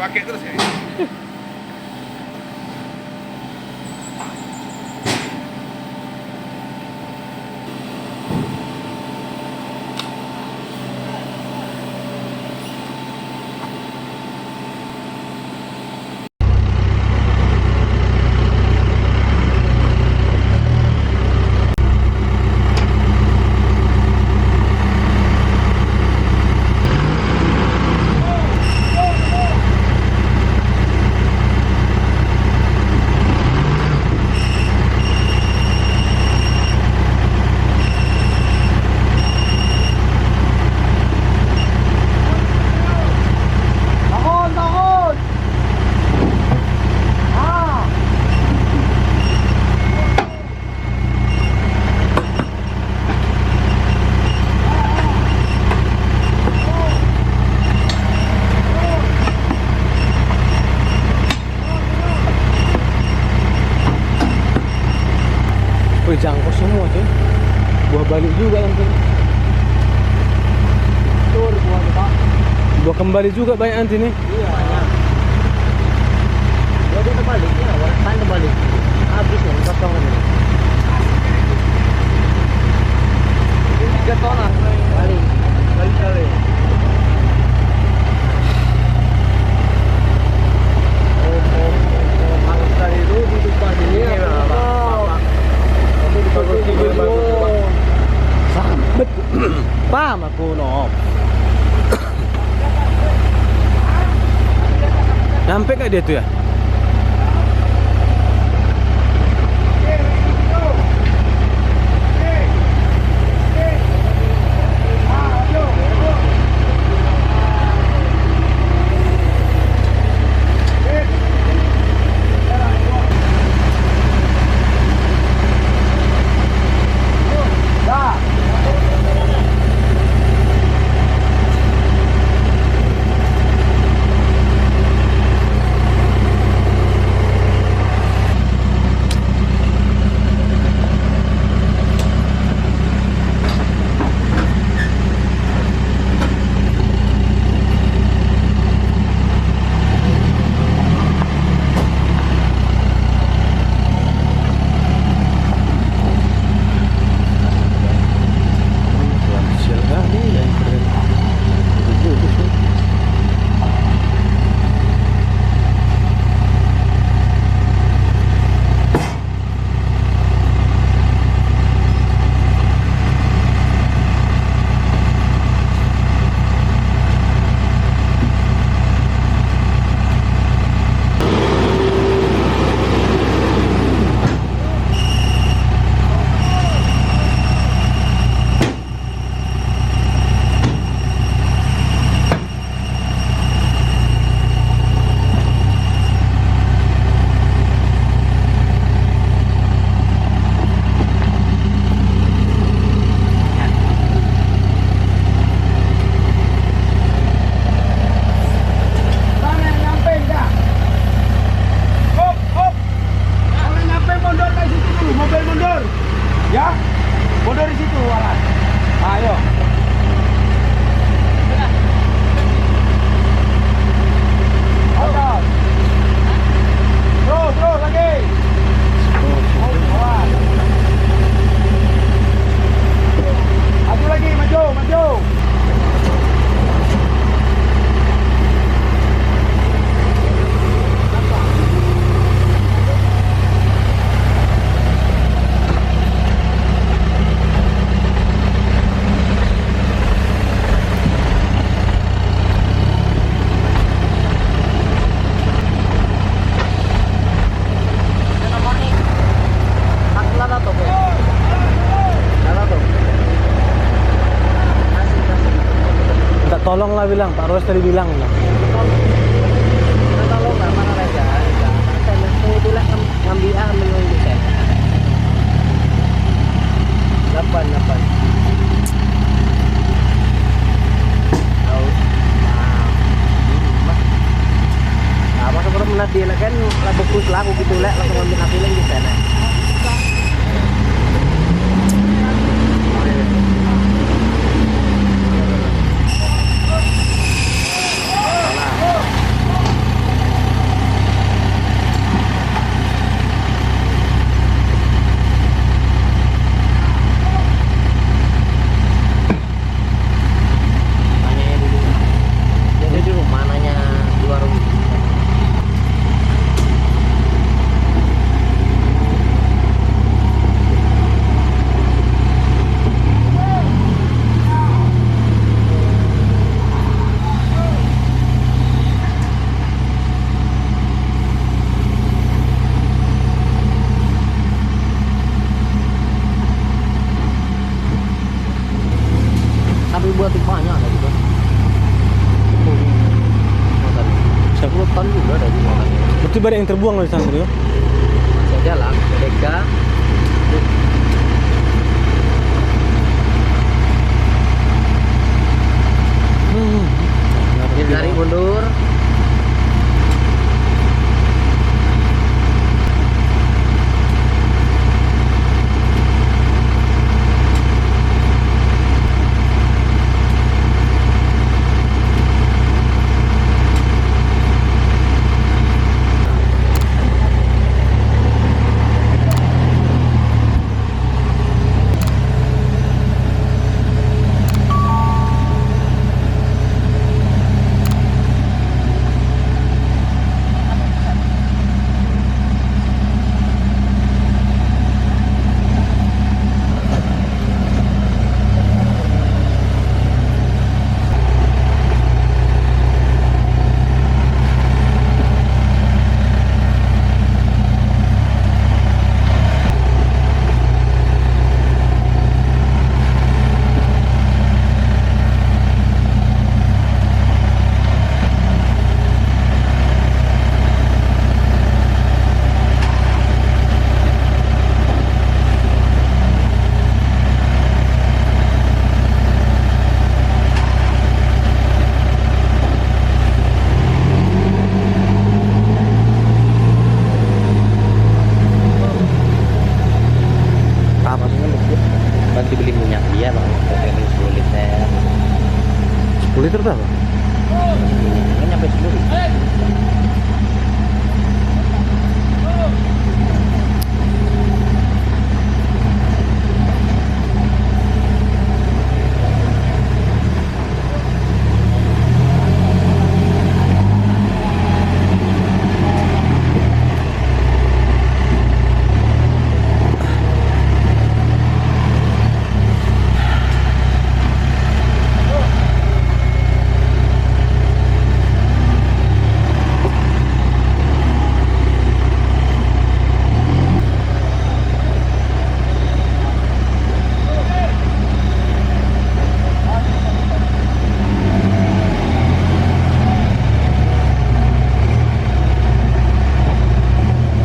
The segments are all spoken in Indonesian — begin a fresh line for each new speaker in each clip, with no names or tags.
Pakai terus ya.
Wih, jangkau semua tuh. Buah balik juga nanti.
Tur buah Pak.
Buah kembali juga banyak nanti nih.
Iya, banyak. Jadi terbalik ya, kan terbalik. Habis ya, potong ini. 3 ton lah. Balik. Balik. Harus dari dulu duduk pagi ini. Sambet. Paham aku no.
Nyampe gak dia tuh ya? tolonglah bilang, Pak Royce tadi bilang.
Tolong nggak mana aja. Saya itu lah ngambil menunggu saya. 8. Tahu. Masa orang menadi lah kan lah bekus lah aku gitu lah langsung ambil nasi lagi di sana. Tanya dulu. Jadi di rumah nanya di warung. Tapi buat banyak ada juga.
Siapa?
10 ton juga ada juga.
Berarti banyak yang terbuang loh di sana Rio.
Masih ada lah, mereka. Dia tarik mundur. Bantu beli minyak dia bang, ini 10 liter.
10 liter berapa?
Minyaknya nyampe 10.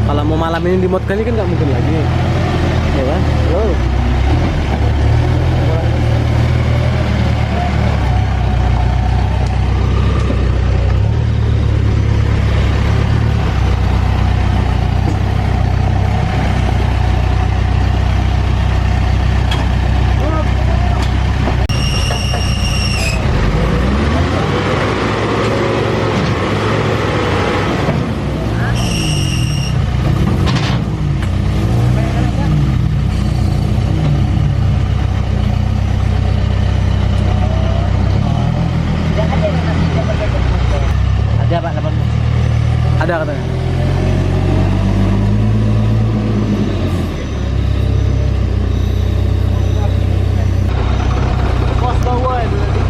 Kalau mau malam ini di mod kali kan nggak mungkin lagi, ya kan? Halo.
Ada Pak 8.
Ada katanya.
Pos bawah itu tadi.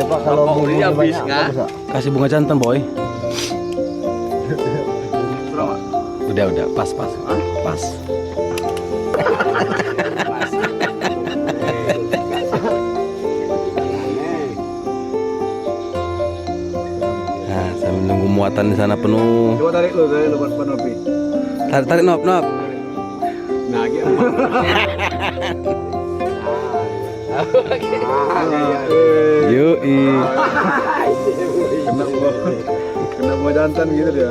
Ya Pak, kalau
Rokok
bumbunya
udah habis,
banyak,
nggak?
bagus, Pak.
Kasih bunga jantan, boy.
Berapa?
Udah, pas. Pas. Nah, saya menunggu muatan di sana penuh.
Coba tarik lu buat penopi.
Tarik nop.
Nah, gitu.
Yoi.
Kena buah jantan gitu dia.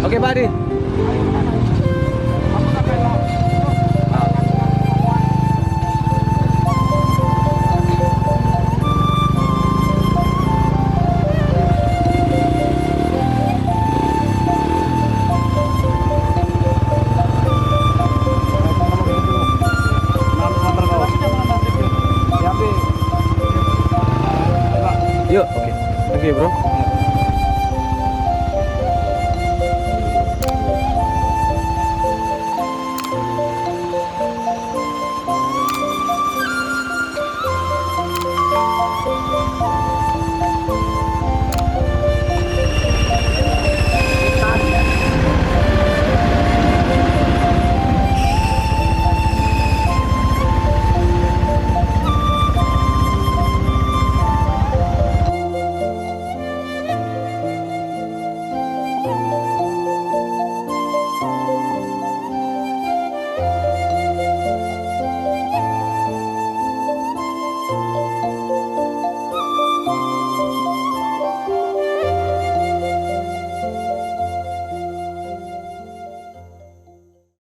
Oke, Pak Adi. Yuk, oke. Oke, bro.